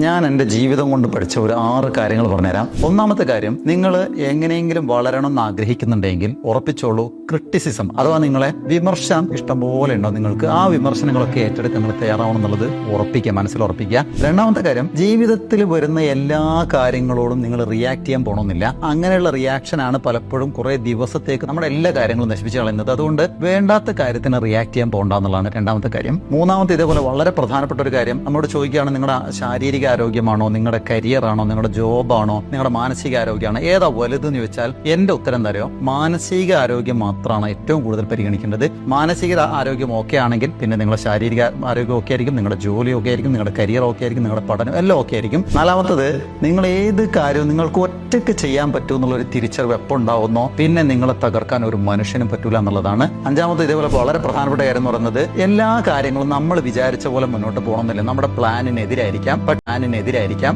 ഞാൻ എൻ്റെ ജീവിതം കൊണ്ട് പഠിച്ച ഒരു 6 കാര്യങ്ങൾ പറഞ്ഞുതരാം. ഒന്നാമത്തെ കാര്യം, നിങ്ങൾ എങ്ങനെയെങ്കിലും വളരണം എന്ന് ആഗ്രഹിക്കുന്നുണ്ടെങ്കിൽ ഉറപ്പിച്ചോളൂ, ക്രിറ്റിസിസം അഥവാ നിങ്ങളെ വിമർശനം ഇഷ്ടംപോലെ ഉണ്ടോ, നിങ്ങൾക്ക് ആ വിമർശനങ്ങളൊക്കെ ഏറ്റെടുക്കാൻ നിങ്ങൾ തയ്യാറാവണം എന്നുള്ളത് ഉറപ്പിക്കുക, മനസ്സിൽ ഉറപ്പിക്കുക. രണ്ടാമത്തെ കാര്യം, ജീവിതത്തിൽ വരുന്ന എല്ലാ കാര്യങ്ങളോടും നിങ്ങൾ റിയാക്ട് ചെയ്യാൻ പോകണമെന്നില്ല. അങ്ങനെയുള്ള റിയാക്ഷനാണ് പലപ്പോഴും കുറെ ദിവസത്തേക്ക് നമ്മുടെ എല്ലാ കാര്യങ്ങളും നശിപ്പിച്ച് കളയുന്നത്. അതുകൊണ്ട് വേണ്ടാത്ത കാര്യത്തിന് റിയാക്ട് ചെയ്യാൻ പോകണ്ട എന്നുള്ളതാണ് രണ്ടാമത്തെ കാര്യം. മൂന്നാമത്തെ, ഇതേപോലെ വളരെ പ്രധാനപ്പെട്ട ഒരു കാര്യം, നമ്മളോട് ചോദിക്കുകയാണ് നിങ്ങളുടെ ശാരീരിക ആരോഗ്യമാണോ, നിങ്ങളുടെ കരിയറാണോ, നിങ്ങളുടെ ജോബാണോ, നിങ്ങളുടെ മാനസിക ആരോഗ്യമാണോ, ഏതാ വലുതെന്ന് ചോദിച്ചാൽ എന്റെ ഉത്തരം എന്താ അറിയോ, മാനസിക ആരോഗ്യം മാത്രമാണ് ഏറ്റവും കൂടുതൽ പരിഗണിക്കേണ്ടത്. മാനസിക ആരോഗ്യം ഓക്കെ ആണെങ്കിൽ പിന്നെ നിങ്ങളുടെ ശാരീരിക ആരോഗ്യം ഓക്കെ ആയിരിക്കും, നിങ്ങളുടെ ജോലി ഓക്കെ ആയിരിക്കും, നിങ്ങളുടെ കരിയർ ഓക്കെ ആയിരിക്കും, നിങ്ങളുടെ പഠനം എല്ലാം ഓക്കെ ആയിരിക്കും. നാലാമത്തത്, നിങ്ങൾ ഏത് കാര്യവും നിങ്ങൾക്ക് ഒറ്റയ്ക്ക് ചെയ്യാൻ പറ്റൂ എന്നുള്ളൊരു തിരിച്ചറിവ് എപ്പോൾ ഉണ്ടാവുന്നോ പിന്നെ നിങ്ങളെ തകർക്കാൻ ഒരു മനുഷ്യനും പറ്റൂല എന്നുള്ളതാണ്. അഞ്ചാമത്, ഇതേപോലെ വളരെ പ്രധാനപ്പെട്ട കാര്യം എന്ന് പറയുന്നത്, എല്ലാ കാര്യങ്ങളും നമ്മൾ വിചാരിച്ച പോലെ മുന്നോട്ട് പോകണമെന്നില്ല. നമ്മുടെ പ്ലാനിനെതിരായിരിക്കാം.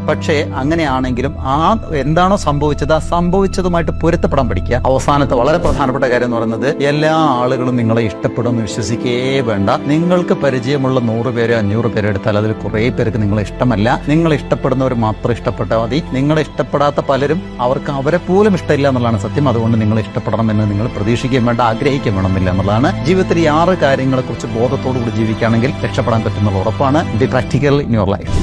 പക്ഷേ അങ്ങനെയാണെങ്കിലും ആ എന്താണോ സംഭവിച്ചത് ആ സംഭവിച്ചതുമായിട്ട് പൊരുത്തപ്പെടാൻ പഠിക്കുക. അവസാനത്തെ വളരെ പ്രധാനപ്പെട്ട കാര്യം എന്ന് പറയുന്നത്, എല്ലാ ആളുകളും നിങ്ങളെ ഇഷ്ടപ്പെടുമെന്ന് വിശ്വസിക്കേ വേണ്ട. നിങ്ങൾക്ക് പരിചയമുള്ള 100 പേരോ 500 പേരോ എടുത്താൽ അതിൽ കുറേ പേർക്ക് നിങ്ങളെ ഇഷ്ടമല്ല. നിങ്ങൾ ഇഷ്ടപ്പെടുന്നവർ മാത്രം ഇഷ്ടപ്പെട്ടാൽ മതി. നിങ്ങളെ ഇഷ്ടപ്പെടാത്ത പലരും അവർക്ക് അവരെ പോലും ഇഷ്ടമില്ല എന്നുള്ളതാണ് സത്യം. അതുകൊണ്ട് നിങ്ങൾ ഇഷ്ടപ്പെടണമെന്ന് നിങ്ങൾ പ്രതീക്ഷിക്കുകയും വേണ്ട, ആഗ്രഹിക്കുകയും വേണമെന്നില്ല എന്നുള്ളതാണ്. ജീവിതത്തിൽ ഈ 6 കാര്യങ്ങളെ കുറിച്ച് ബോധത്തോടുകൂടി ജീവിക്കുകയാണെങ്കിൽ രക്ഷപ്പെടാൻ പറ്റുന്നുള്ള ഉറപ്പാണ്. B practical in your life.